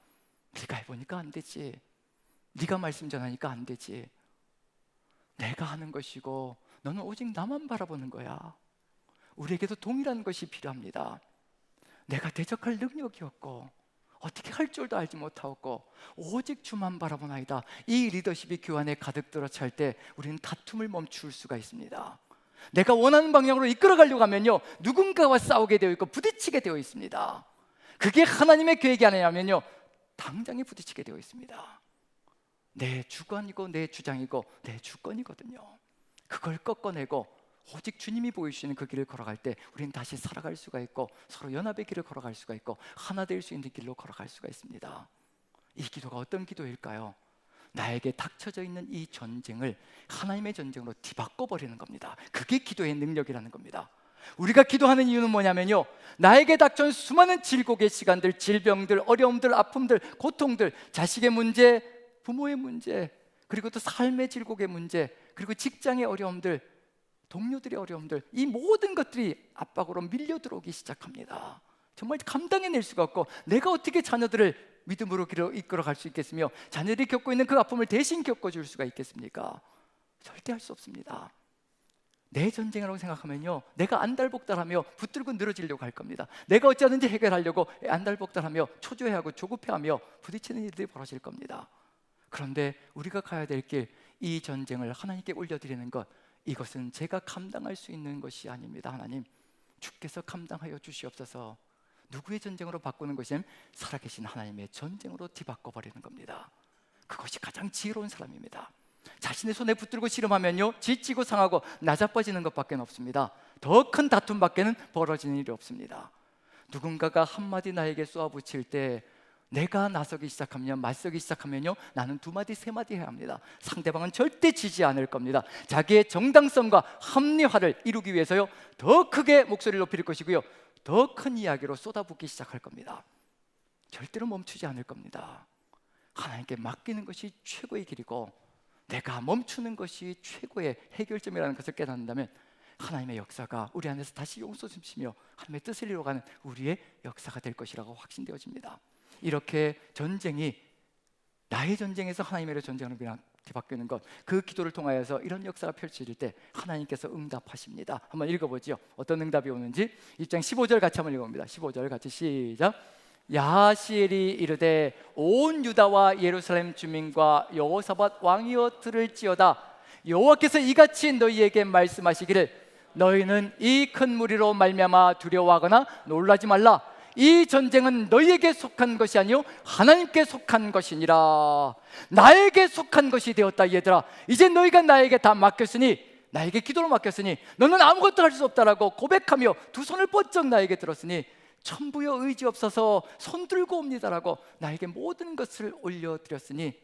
네가 해보니까 안 되지, 네가 말씀 전하니까 안 되지, 내가 하는 것이고 너는 오직 나만 바라보는 거야. 우리에게도 동일한 것이 필요합니다. 내가 대적할 능력이 없고 어떻게 할 줄도 알지 못하고 오직 주만 바라보나이다. 이 리더십이 교회 안에 가득 들어 찰 때 우리는 다툼을 멈출 수가 있습니다. 내가 원하는 방향으로 이끌어가려고 하면요, 누군가와 싸우게 되어 있고 부딪히게 되어 있습니다. 그게 하나님의 계획이 아니냐면요, 당장에 부딪히게 되어 있습니다. 내 주관이고 내 주장이고 내 주권이거든요. 그걸 꺾어내고 오직 주님이 보여주시는 그 길을 걸어갈 때 우리는 다시 살아갈 수가 있고, 서로 연합의 길을 걸어갈 수가 있고, 하나 될 수 있는 길로 걸어갈 수가 있습니다. 이 기도가 어떤 기도일까요? 나에게 닥쳐져 있는 이 전쟁을 하나님의 전쟁으로 뒤바꿔버리는 겁니다. 그게 기도의 능력이라는 겁니다. 우리가 기도하는 이유는 뭐냐면요, 나에게 닥쳐온 수많은 질곡의 시간들, 질병들, 어려움들, 아픔들, 고통들, 자식의 문제, 부모의 문제, 그리고 또 삶의 질곡의 문제, 그리고 직장의 어려움들, 동료들의 어려움들, 이 모든 것들이 압박으로 밀려 들어오기 시작합니다. 정말 감당해낼 수가 없고, 내가 어떻게 자녀들을 믿음으로 이끌어갈 수 있겠으며 자녀들이 겪고 있는 그 아픔을 대신 겪어줄 수가 있겠습니까? 절대 할 수 없습니다. 내 전쟁이라고 생각하면요, 내가 안달복달하며 붙들고 늘어지려고 할 겁니다. 내가 어찌하든지 해결하려고 안달복달하며 초조해하고 조급해하며 부딪히는 일들이 벌어질 겁니다. 그런데 우리가 가야 될 길, 이 전쟁을 하나님께 올려드리는 것, 이것은 제가 감당할 수 있는 것이 아닙니다. 하나님, 주께서 감당하여 주시옵소서. 누구의 전쟁으로 바꾸는 것이냐면 살아계신 하나님의 전쟁으로 뒤바꿔버리는 겁니다. 그것이 가장 지혜로운 사람입니다. 자신의 손에 붙들고 씨름하면요, 지치고 상하고 나자빠지는 것밖에 없습니다. 더 큰 다툼밖에는 벌어지는 일이 없습니다. 누군가가 한마디 나에게 쏘아붙일 때 내가 나서기 시작하면, 맞서기 시작하면요, 나는 두 마디 세 마디 해야 합니다. 상대방은 절대 지지 않을 겁니다. 자기의 정당성과 합리화를 이루기 위해서요, 더 크게 목소리를 높일 것이고요, 더 큰 이야기로 쏟아붓기 시작할 겁니다. 절대로 멈추지 않을 겁니다. 하나님께 맡기는 것이 최고의 길이고, 내가 멈추는 것이 최고의 해결점이라는 것을 깨닫는다면 하나님의 역사가 우리 안에서 다시 용서주시며 하나님의 뜻을 이루어가는 우리의 역사가 될 것이라고 확신되어집니다. 이렇게 전쟁이 나의 전쟁에서 하나님의 전쟁으로 뒤바뀌는 것, 그 기도를 통하여서 이런 역사가 펼쳐질 때 하나님께서 응답하십니다. 한번 읽어보죠. 어떤 응답이 오는지 1장 15절 같이 한번 읽어봅니다. 15절 같이 시작. 야하시엘이 이르되 온 유다와 예루살렘 주민과 여호사밧 왕이여 들을지어다. 여호와께서 이같이 너희에게 말씀하시기를 너희는 이 큰 무리로 말미암아 두려워하거나 놀라지 말라. 이 전쟁은 너희에게 속한 것이 아니요 하나님께 속한 것이니라. 나에게 속한 것이 되었다. 얘들아, 이제 너희가 나에게 다 맡겼으니, 나에게 기도로 맡겼으니 너는 아무것도 할 수 없다라고 고백하며 두 손을 번쩍 나에게 들었으니 천부여 의지 없어서 손 들고 옵니다라고 나에게 모든 것을 올려주었으니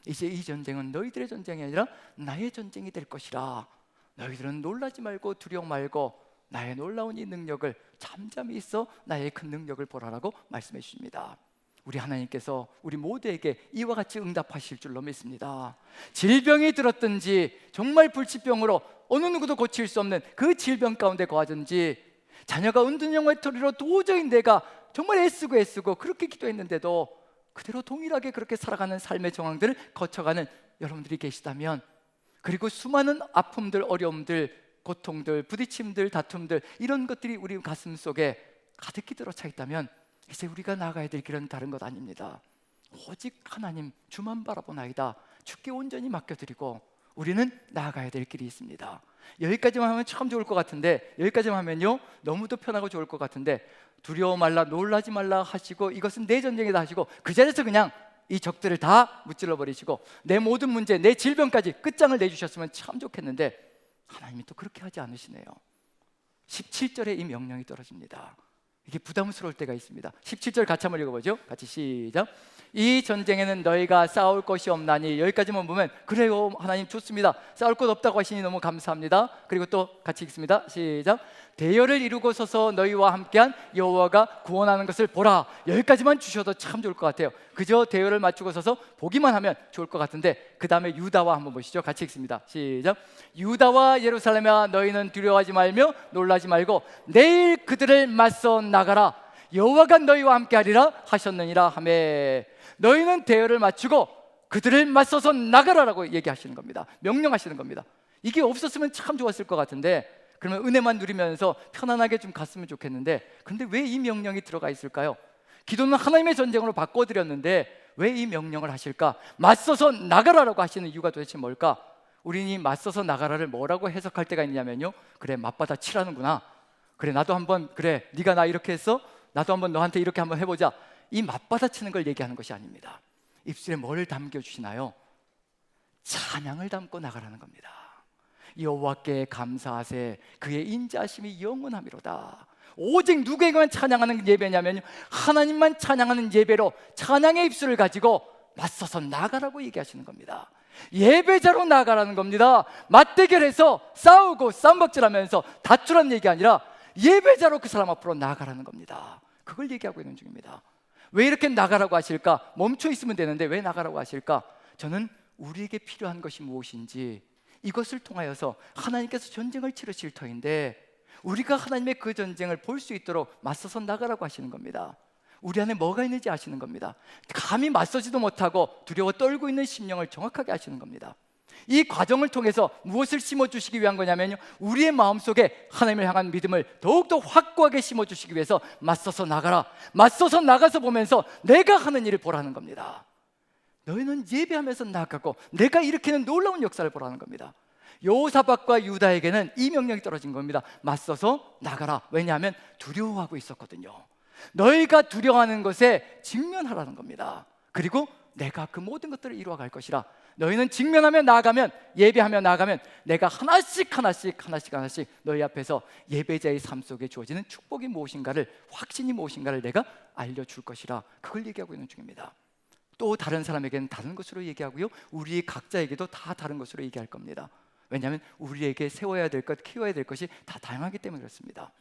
이제 이 전쟁은 너희들의 전쟁이 아니라 나의 전쟁이 될 것이라. 너희들은 놀라지 말고 두려워 말고 나의 놀라운 이 능력을 잠잠히 있어 나의 큰 능력을 보라라고 말씀해 주십니다. 우리 하나님께서 우리 모두에게 이와 같이 응답하실 줄로 믿습니다. 질병이 들었든지, 정말 불치병으로 어느 누구도 고칠 수 없는 그 질병 가운데 거하든지, 자녀가 은둔형 외톨이로 도저히 내가 정말 애쓰고 그렇게 기도했는데도 그대로 동일하게 그렇게 살아가는 삶의 정황들을 거쳐가는 여러분들이 계시다면, 그리고 수많은 아픔들, 어려움들, 고통들, 부딪힘들, 다툼들, 이런 것들이 우리 가슴 속에 가득히 들어차 있다면 이제 우리가 나아가야 될 길은 다른 것 아닙니다. 오직 하나님 주만 바라보나이다. 주께 온전히 맡겨드리고 우리는 나아가야 될 길이 있습니다. 여기까지만 하면 참 좋을 것 같은데, 여기까지만 하면요 너무도 편하고 좋을 것 같은데, 두려워 말라, 놀라지 말라 하시고 이것은 내 전쟁이다 하시고 그 자리에서 그냥 이 적들을 다 무찔러 버리시고 내 모든 문제, 내 질병까지 끝장을 내주셨으면 참 좋겠는데, 하나님이 또 그렇게 하지 않으시네요. 17절에 이 명령이 떨어집니다. 이게 부담스러울 때가 있습니다. 17절 같이 한번 읽어보죠. 같이 시작. 이 전쟁에는 너희가 싸울 것이 없나니. 여기까지만 보면 그래요 하나님 좋습니다, 싸울 것 없다고 하시니 너무 감사합니다. 그리고 또 같이 읽습니다. 시작. 대열을 이루고 서서 너희와 함께한 여호와가 구원하는 것을 보라. 여기까지만 주셔도 참 좋을 것 같아요. 그저 대열을 맞추고 서서 보기만 하면 좋을 것 같은데, 그 다음에 유다와 한번 보시죠. 같이 읽습니다. 시작. 유다와 예루살렘아, 너희는 두려워하지 말며 놀라지 말고 내일 그들을 맞서 나가라. 여호와가 너희와 함께하리라 하셨느니라 하매. 너희는 대열을 맞추고 그들을 맞서서 나가라라고 얘기하시는 겁니다. 명령하시는 겁니다. 이게 없었으면 참 좋았을 것 같은데, 그러면 은혜만 누리면서 편안하게 좀 갔으면 좋겠는데, 그런데 왜 이 명령이 들어가 있을까요? 기도는 하나님의 전쟁으로 바꿔드렸는데 왜 이 명령을 하실까? 맞서서 나가라라고 하시는 이유가 도대체 뭘까? 우린이 맞서서 나가라를 뭐라고 해석할 때가 있냐면요, 그래 맞받아 치라는구나, 그래 나도 한번, 그래 네가 나 이렇게 했어, 나도 한번 너한테 이렇게 한번 해보자, 이 맞받아 치는 걸 얘기하는 것이 아닙니다. 입술에 뭘 담겨주시나요? 찬양을 담고 나가라는 겁니다. 여호와께 감사하세, 그의 인자하심이 영원하미로다. 오직 누구에게만 찬양하는 예배냐면요, 하나님만 찬양하는 예배로 찬양의 입술을 가지고 맞서서 나가라고 얘기하시는 겁니다. 예배자로 나가라는 겁니다. 맞대결해서 싸우고 쌈박질하면서 다투라는 얘기 아니라 예배자로 그 사람 앞으로 나가라는 겁니다. 그걸 얘기하고 있는 중입니다. 왜 이렇게 나가라고 하실까? 멈춰 있으면 되는데 왜 나가라고 하실까? 저는 우리에게 필요한 것이 무엇인지, 이것을 통하여서 하나님께서 전쟁을 치르실 터인데 우리가 하나님의 그 전쟁을 볼 수 있도록 맞서서 나가라고 하시는 겁니다. 우리 안에 뭐가 있는지 아시는 겁니다. 감히 맞서지도 못하고 두려워 떨고 있는 심령을 정확하게 아시는 겁니다. 이 과정을 통해서 무엇을 심어주시기 위한 거냐면요, 우리의 마음속에 하나님을 향한 믿음을 더욱더 확고하게 심어주시기 위해서 맞서서 나가라, 맞서서 나가서 보면서 내가 하는 일을 보라는 겁니다. 너희는 예배하면서 나가고 내가 일으키는 놀라운 역사를 보라는 겁니다. 여호사밧과 유다에게는 이 명령이 떨어진 겁니다. 맞서서 나가라. 왜냐하면 두려워하고 있었거든요. 너희가 두려워하는 것에 직면하라는 겁니다. 그리고 내가 그 모든 것들을 이루어갈 것이라. 너희는 직면하며 나아가면, 예배하며 나아가면 내가 하나씩 너희 앞에서 예배자의 삶 속에 주어지는 축복이 무엇인가를, 확신이 무엇인가를 내가 알려줄 것이라. 그걸 얘기하고 있는 중입니다. 또 다른 사람에게는 다른 것으로 얘기하고요, 우리 각자에게도 다 다른 것으로 얘기할 겁니다. 왜냐하면 우리에게 세워야 될 것, 키워야 될 것이 다 다양하기 때문에 그렇습니다.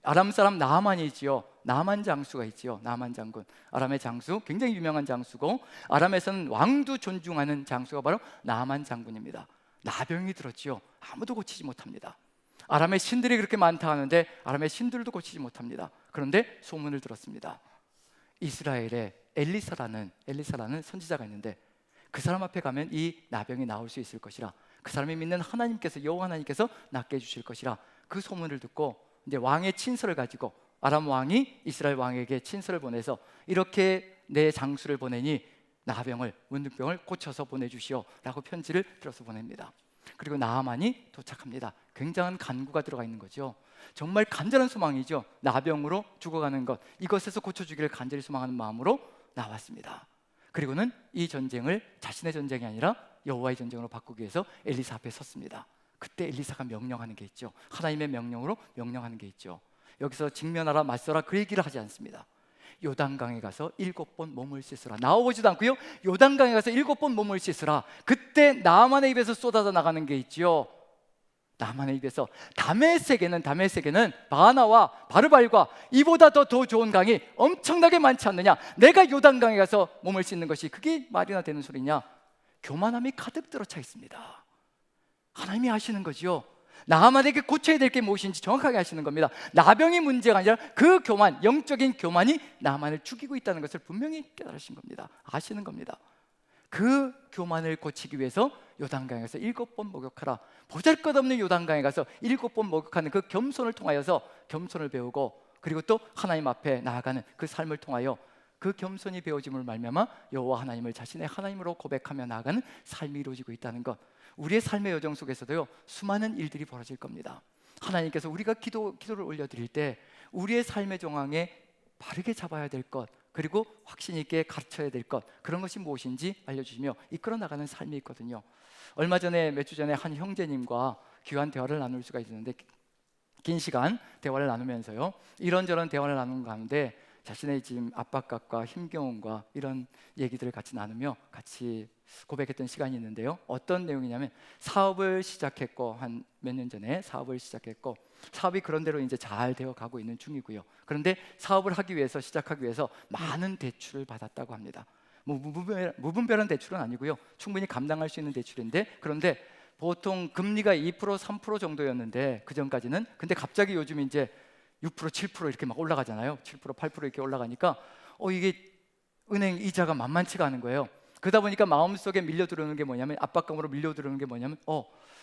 아람 사람 나아만이지요. 나아만 장수가 있지요. 나아만 장군, 아람의 장수, 굉장히 유명한 장수고, 아람에서는 왕도 존중하는 장수가 바로 나아만 장군입니다. 나병이 들었지요. 아무도 고치지 못합니다. 아람의 신들이 그렇게 많다 하는데 아람의 신들도 고치지 못합니다. 그런데 소문을 들었습니다. 이스라엘에 엘리사라는 선지자가 있는데 그 사람 앞에 가면 이 나병이 나올 수 있을 것이라, 그 사람이 믿는 하나님께서, 여호와 하나님께서 낫게 해주실 것이라. 그 소문을 듣고 이제 왕의 친서를 가지고 아람 왕이 이스라엘 왕에게 친서를 보내서 이렇게 내 장수를 보내니 나병을, 문둥병을 고쳐서 보내주시오 라고 편지를 들어서 보냅니다. 그리고 나아만이 도착합니다. 굉장한 간구가 들어가 있는 거죠. 정말 간절한 소망이죠. 나병으로 죽어가는 것, 이것에서 고쳐주기를 간절히 소망하는 마음으로 나왔습니다. 그리고는 이 전쟁을 자신의 전쟁이 아니라 여호와의 전쟁으로 바꾸기 위해서 엘리사 앞에 섰습니다. 그때 엘리사가 명령하는 게 있죠. 하나님의 명령으로 명령하는 게 있죠. 여기서 직면하라, 맞서라 그 얘기를 하지 않습니다. 요단강에 가서 7번 몸을 씻으라. 나와보지도 않고요, 요단강에 가서 7번 몸을 씻으라. 그때 나만의 입에서 쏟아져 나가는 게 있죠. 나만의 입에서 다메섹에는 바나와 바르발과 이보다 더 좋은 강이 엄청나게 많지 않느냐. 내가 요단강에 가서 몸을 씻는 것이 그게 말이나 되는 소리냐. 교만함이 가득 들어차 있습니다. 하나님이 아시는 거죠. 나만에게 고쳐야 될 게 무엇인지 정확하게 아시는 겁니다. 나병이 문제가 아니라 그 교만, 영적인 교만이 나만을 죽이고 있다는 것을 분명히 깨달으신 겁니다. 아시는 겁니다. 그 교만을 고치기 위해서 요단강에 가서 7번 목욕하라. 보잘것없는 요단강에 가서 7번 목욕하는 그 겸손을 통하여서 겸손을 배우고, 그리고 또 하나님 앞에 나아가는 그 삶을 통하여 그 겸손이 배워짐을 말미암아 여호와 하나님을 자신의 하나님으로 고백하며 나아가는 삶이 이루어지고 있다는 것. 우리의 삶의 여정 속에서도요, 수많은 일들이 벌어질 겁니다. 하나님께서 우리가 기도를 올려드릴 때 우리의 삶의 정황에 바르게 잡아야 될 것, 그리고 확신 있게 가르쳐야 될 것, 그런 것이 무엇인지 알려주시며 이끌어 나가는 삶이 있거든요. 얼마 전에, 몇 주 전에 한 형제님과 귀한 대화를 나눌 수가 있었는데, 긴 시간 대화를 나누면서요, 이런저런 대화를 나누는 가운데 자신의 지금 압박감과 힘겨움과 이런 얘기들을 같이 나누며 같이 고백했던 시간이 있는데요, 어떤 내용이냐면, 사업을 시작했고, 한 몇 년 전에 사업을 시작했고, 사업이 그런대로 이제 잘 되어 가고 있는 중이고요. 그런데 사업을 하기 위해서, 시작하기 위해서 많은 대출을 받았다고 합니다. 무분별한 대출은 아니고요, 충분히 감당할 수 있는 대출인데, 그런데 보통 금리가 2%, 3% 정도였는데 그 전까지는, 근데 갑자기 요즘 이제 6%, 7% 이렇게 막 올라가잖아요. 7%, 8% 이렇게 올라가니까 이게 은행 이자가 만만치가 않은 거예요. 그러다 보니까 마음속에 밀려 들어오는 게 뭐냐면, 압박감으로 밀려 들어오는 게 뭐냐면,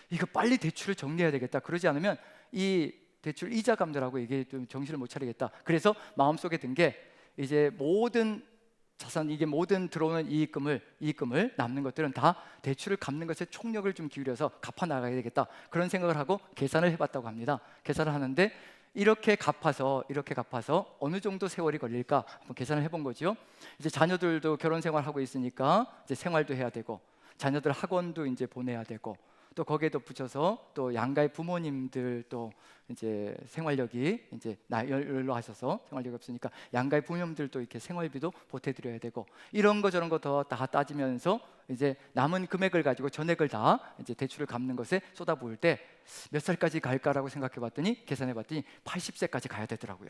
이거 빨리 대출을 정리해야 되겠다. 그러지 않으면 이 대출 이자감들하고 이게 좀 정신을 못 차리겠다. 그래서 마음속에 든 게, 이제 모든 자산, 이게 모든 들어오는 이익금을 남는 것들은 다 대출을 갚는 것에 총력을 좀 기울여서 갚아 나가야 되겠다, 그런 생각을 하고 계산을 해봤다고 합니다. 계산을 하는데 이렇게 갚아서 어느 정도 세월이 걸릴까 한번 계산을 해본 거죠. 이제 자녀들도 결혼 생활하고 있으니까 이제 생활도 해야 되고, 자녀들 학원도 이제 보내야 되고, 또 거기에 덧붙여서 또 양가의 부모님들 또 이제 생활력이 이제 연로하셔서 생활력이 없으니까 양가의 부모님들도 이렇게 생활비도 보태드려야 되고, 이런 거 저런 거 더 다 따지면서 이제 남은 금액을 가지고 전액을 다 이제 대출을 갚는 것에 쏟아부을 때 몇 살까지 갈까라고 생각해봤더니, 계산해봤더니 80세까지 가야 되더라고요.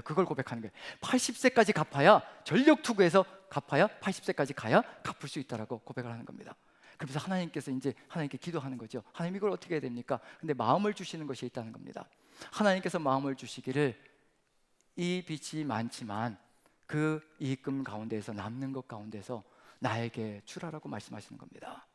그걸 고백하는 거예요. 80세까지 갚아야, 전력 투구해서 갚아야 80세까지 가야 갚을 수 있다라고 고백을 하는 겁니다. 그래서 하나님께서 이제 하나님께 기도하는 거죠. 하나님, 이걸 어떻게 해야 됩니까? 근데 마음을 주시는 것이 있다는 겁니다. 하나님께서 마음을 주시기를 이 빚이 많지만 그 이익금 가운데에서 남는 것 가운데서 나에게 주라라고 말씀하시는 겁니다.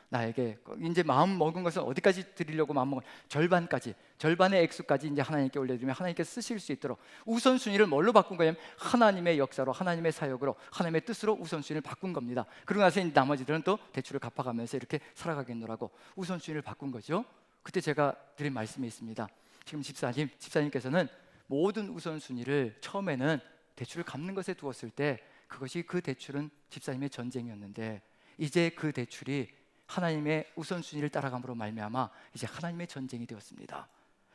나에게 이제 마음 먹은 것은 어디까지 드리려고 마음 먹은, 절반의 액수까지 이제 하나님께 올려드리면 하나님께서 쓰실 수 있도록 우선순위를 뭘로 바꾼 거냐면 하나님의 역사로, 하나님의 사역으로, 하나님의 뜻으로 우선순위를 바꾼 겁니다. 그러고 나서 이제 나머지들은 또 대출을 갚아가면서 이렇게 살아가겠노라고 우선순위를 바꾼 거죠. 그때 제가 드린 말씀이 있습니다. 지금 집사님께서는 모든 우선순위를 처음에는 대출을 갚는 것에 두었을 때 그것이, 그 대출은 집사님의 전쟁이었는데 이제 그 대출이 하나님의 우선순위를 따라감으로 말미암아 이제 하나님의 전쟁이 되었습니다.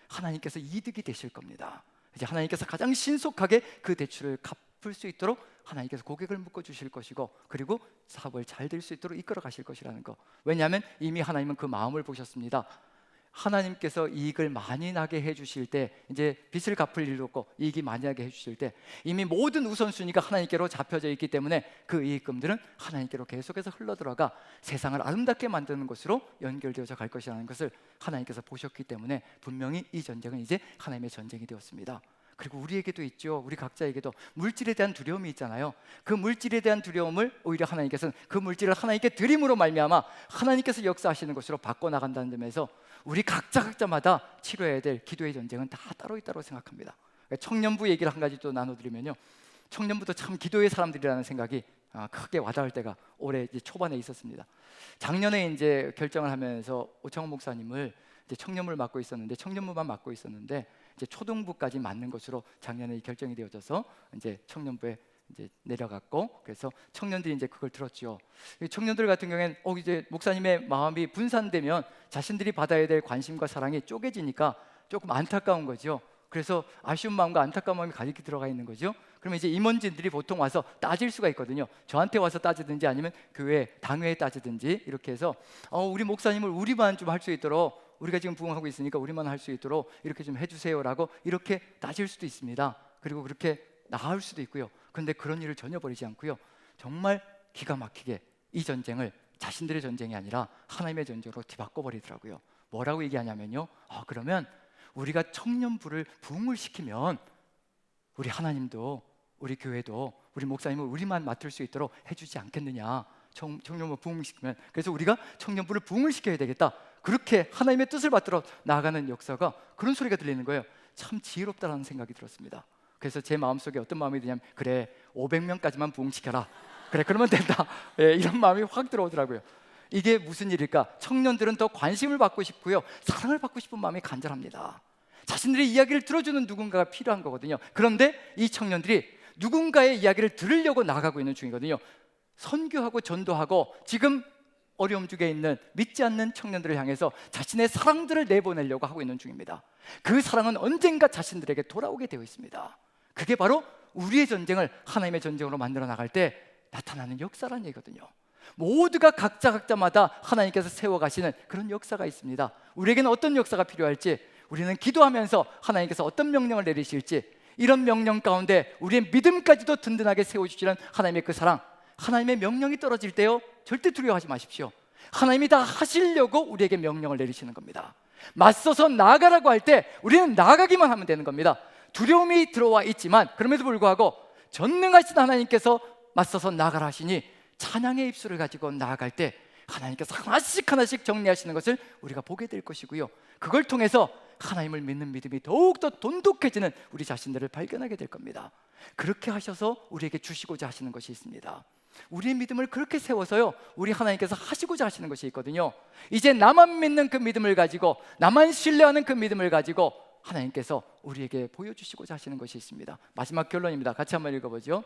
하나님께서 이득이 되실 겁니다. 이제 하나님께서 가장 신속하게 그 대출을 갚을 수 있도록 하나님께서 고객을 묶어 주실 것이고, 그리고 사업을 잘 될 수 있도록 이끌어 가실 것이라는 거. 왜냐하면 이미 하나님은 그 마음을 보셨습니다. 하나님께서 이익을 많이 나게 해주실 때, 이제 빚을 갚을 일도 없고 이익이 많이 나게 해주실 때 이미 모든 우선순위가 하나님께로 잡혀져 있기 때문에 그 이익금들은 하나님께로 계속해서 흘러들어가 세상을 아름답게 만드는 것으로 연결되어져 갈 것이라는 것을 하나님께서 보셨기 때문에 분명히 이 전쟁은 이제 하나님의 전쟁이 되었습니다. 그리고 우리에게도 있죠. 우리 각자에게도 물질에 대한 두려움이 있잖아요. 그 물질에 대한 두려움을 오히려 하나님께서는 그 물질을 하나님께 드림으로 말미암아 하나님께서 역사하시는 것으로 바꿔나간다는 점에서 우리 각자마다 치러야 될 기도의 전쟁은 다 따로 있다고 생각합니다. 청년부 얘기를 한 가지 또 나눠드리면요, 청년부도 참 기도의 사람들이라는 생각이 크게 와닿을 때가 올해 이제 초반에 있었습니다. 작년에 이제 결정을 하면서 오창훈 목사님을 이제 청년부를 맡고 있었는데, 청년부만 맡고 있었는데 이제 초등부까지 맡는 것으로 작년에 결정이 되어져서 이제 청년부에 이제 내려갔고, 그래서 청년들이 이제 그걸 들었죠. 청년들 같은 경우에는 이제 목사님의 마음이 분산되면 자신들이 받아야 될 관심과 사랑이 쪼개지니까 조금 안타까운 거죠. 그래서 아쉬운 마음과 안타까운 마음이 가득히 들어가 있는 거죠. 그러면 이제 임원진들이 보통 와서 따질 수가 있거든요. 저한테 와서 따지든지 아니면 교회 당회에 따지든지 이렇게 해서 우리 목사님을 우리만 좀 할 수 있도록, 우리가 지금 부흥하고 있으니까 우리만 할 수 있도록 이렇게 좀 해주세요라고 이렇게 따질 수도 있습니다. 그리고 그렇게 나을 수도 있고요. 그런데 그런 일을 전혀 버리지 않고요, 정말 기가 막히게 이 전쟁을 자신들의 전쟁이 아니라 하나님의 전쟁으로 뒤바꿔 버리더라고요. 뭐라고 얘기하냐면요, 그러면 우리가 청년부를 부흥을 시키면 우리 하나님도, 우리 교회도, 우리 목사님을 우리만 맡을 수 있도록 해주지 않겠느냐, 청년부 부흥을 시키면. 그래서 우리가 청년부를 부흥을 시켜야 되겠다, 그렇게 하나님의 뜻을 받들어 나아가는 역사가, 그런 소리가 들리는 거예요. 참 지혜롭다라는 생각이 들었습니다. 그래서 제 마음속에 어떤 마음이 드냐면, 그래 500명까지만 부흥시켜라, 그래 그러면 된다, 이런 마음이 확 들어오더라고요. 이게 무슨 일일까? 청년들은 더 관심을 받고 싶고요, 사랑을 받고 싶은 마음이 간절합니다. 자신들의 이야기를 들어주는 누군가가 필요한 거거든요. 그런데 이 청년들이 누군가의 이야기를 들으려고 나가고 있는 중이거든요. 선교하고 전도하고 지금 어려움 중에 있는 믿지 않는 청년들을 향해서 자신의 사랑들을 내보내려고 하고 있는 중입니다. 그 사랑은 언젠가 자신들에게 돌아오게 되어 있습니다. 그게 바로 우리의 전쟁을 하나님의 전쟁으로 만들어 나갈 때 나타나는 역사라는 얘기거든요. 모두가 각자마다 하나님께서 세워가시는 그런 역사가 있습니다. 우리에게는 어떤 역사가 필요할지, 우리는 기도하면서 하나님께서 어떤 명령을 내리실지, 이런 명령 가운데 우리의 믿음까지도 든든하게 세워주시는 하나님의 그 사랑, 하나님의 명령이 떨어질 때요, 절대 두려워하지 마십시오. 하나님이 다 하시려고 우리에게 명령을 내리시는 겁니다. 맞서서 나아가라고 할 때 우리는 나아가기만 하면 되는 겁니다. 두려움이 들어와 있지만 그럼에도 불구하고 전능하신 하나님께서 맞서서 나아가라 하시니 찬양의 입술을 가지고 나아갈 때 하나님께서 하나씩 정리하시는 것을 우리가 보게 될 것이고요, 그걸 통해서 하나님을 믿는 믿음이 더욱더 돈독해지는 우리 자신들을 발견하게 될 겁니다. 그렇게 하셔서 우리에게 주시고자 하시는 것이 있습니다. 우리의 믿음을 그렇게 세워서요, 우리 하나님께서 하시고자 하시는 것이 있거든요. 이제 나만 믿는 그 믿음을 가지고, 나만 신뢰하는 그 믿음을 가지고 하나님께서 우리에게 보여주시고자 하시는 것이 있습니다. 마지막 결론입니다. 같이 한번 읽어보죠.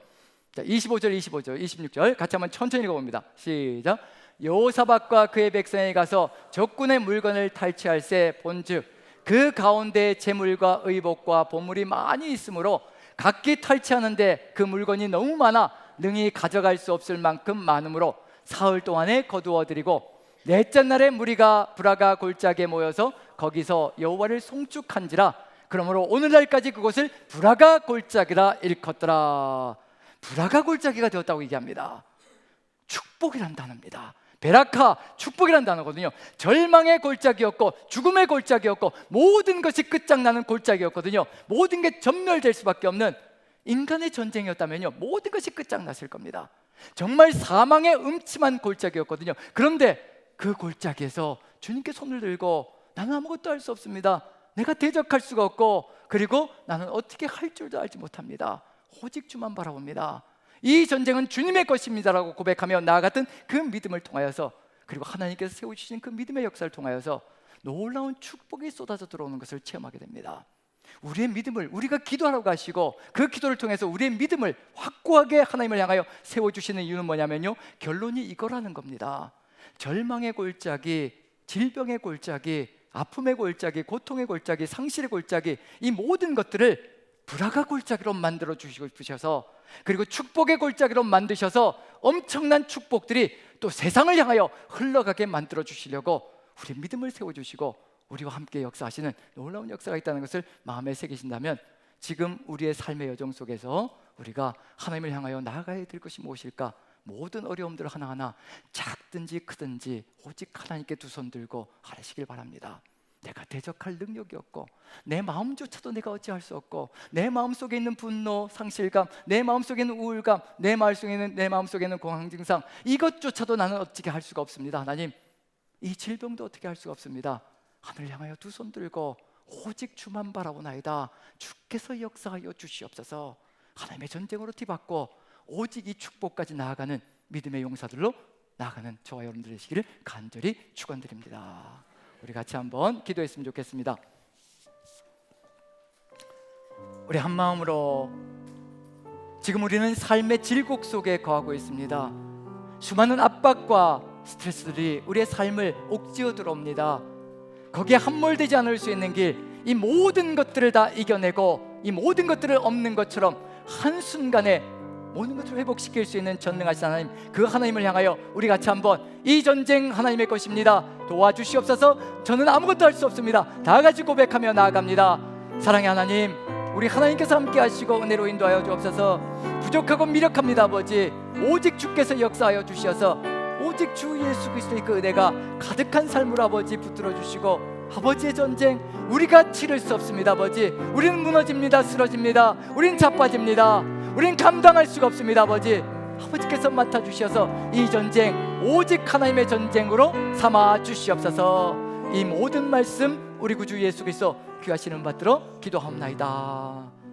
자, 25절, 26절 같이 한번 천천히 읽어봅니다. 시작. 여호사밧과 그의 백성이 가서 적군의 물건을 탈취할세 본즉 그 가운데 재물과 의복과 보물이 많이 있으므로 각기 탈취하는데 그 물건이 너무 많아 능히 가져갈 수 없을 만큼 많으므로 사흘 동안에 거두어들이고 넷째 날에 무리가 브라가 골짜기에 모여서 거기서 여호와를 송축한지라. 그러므로 오늘날까지 그곳을 브라가 골짜기라 일컫더라. 브라가 골짜기가 되었다고 얘기합니다. 축복이란 단어입니다. 베라카, 축복이란 단어거든요. 절망의 골짜기였고 죽음의 골짜기였고 모든 것이 끝장나는 골짜기였거든요. 모든 게 전멸될 수밖에 없는 인간의 전쟁이었다면요, 모든 것이 끝장났을 겁니다. 정말 사망의 음침한 골짜기였거든요. 그런데 그 골짜기에서 주님께 손을 들고 나는 아무것도 할 수 없습니다. 내가 대적할 수가 없고, 그리고 나는 어떻게 할 줄도 알지 못합니다. 오직 주만 바라봅니다. 이 전쟁은 주님의 것입니다라고 고백하며 나아갔던 그 믿음을 통하여서, 그리고 하나님께서 세워주신 그 믿음의 역사를 통하여서 놀라운 축복이 쏟아져 들어오는 것을 체험하게 됩니다. 우리의 믿음을, 우리가 기도하라고 하시고 그 기도를 통해서 우리의 믿음을 확고하게 하나님을 향하여 세워주시는 이유는 뭐냐면요, 결론이 이거라는 겁니다. 절망의 골짜기, 질병의 골짜기, 아픔의 골짜기, 고통의 골짜기, 상실의 골짜기, 이 모든 것들을 브라가 골짜기로 만들어 주시고 싶으셔서, 그리고 축복의 골짜기로 만드셔서 엄청난 축복들이 또 세상을 향하여 흘러가게 만들어 주시려고 우리의 믿음을 세워주시고 우리와 함께 역사하시는 놀라운 역사가 있다는 것을 마음에 새기신다면, 지금 우리의 삶의 여정 속에서 우리가 하나님을 향하여 나아가야 될 것이 무엇일까? 모든 어려움들 하나하나 작든지 크든지 오직 하나님께 두 손 들고 하시길 바랍니다. 내가 대적할 능력이 없고, 내 마음조차도 내가 어찌할 수 없고, 내 마음속에 있는 분노, 상실감, 내 마음속에 있는 우울감, 내 마음속에 있는 공황 증상, 이것조차도 나는 어떻게 할 수가 없습니다. 하나님, 이 질병도 어떻게 할 수가 없습니다. 하늘을 향하여 두 손 들고 오직 주만 바라보나이다. 주께서 역사하여 주시옵소서. 하나님의 전쟁으로 뒤받고 오직 이 축복까지 나아가는 믿음의 용사들로 나아가는 저와 여러분들 되시기를 간절히 축원드립니다. 우리 같이 한번 기도했으면 좋겠습니다. 우리 한 마음으로, 지금 우리는 삶의 질곡 속에 거하고 있습니다. 수많은 압박과 스트레스들이 우리의 삶을 옥죄어 들어옵니다. 거기에 함몰되지 않을 수 있는 길, 이 모든 것들을 다 이겨내고 이 모든 것들을 없는 것처럼 한순간에 모든 것을 회복시킬 수 있는 전능하신 하나님, 그 하나님을 향하여 우리 같이 한번, 이 전쟁 하나님의 것입니다, 도와주시옵소서. 저는 아무것도 할 수 없습니다. 다 같이 고백하며 나아갑니다. 사랑의 하나님, 우리 하나님께서 함께 하시고 은혜로 인도하여 주옵소서. 부족하고 미력합니다. 아버지, 오직 주께서 역사하여 주셔서 오직 주 예수 그리스도의 그 은혜가 가득한 삶을 아버지 붙들어 주시고, 아버지의 전쟁 우리가 치를 수 없습니다. 아버지, 우리는 무너집니다. 쓰러집니다. 우리는 자빠집니다. 우리는 감당할 수가 없습니다. 아버지께서 맡아주셔서 이 전쟁 오직 하나님의 전쟁으로 삼아 주시옵소서. 이 모든 말씀 우리 구주 예수 그리스도 귀하신 이름 받들어 기도하옵나이다.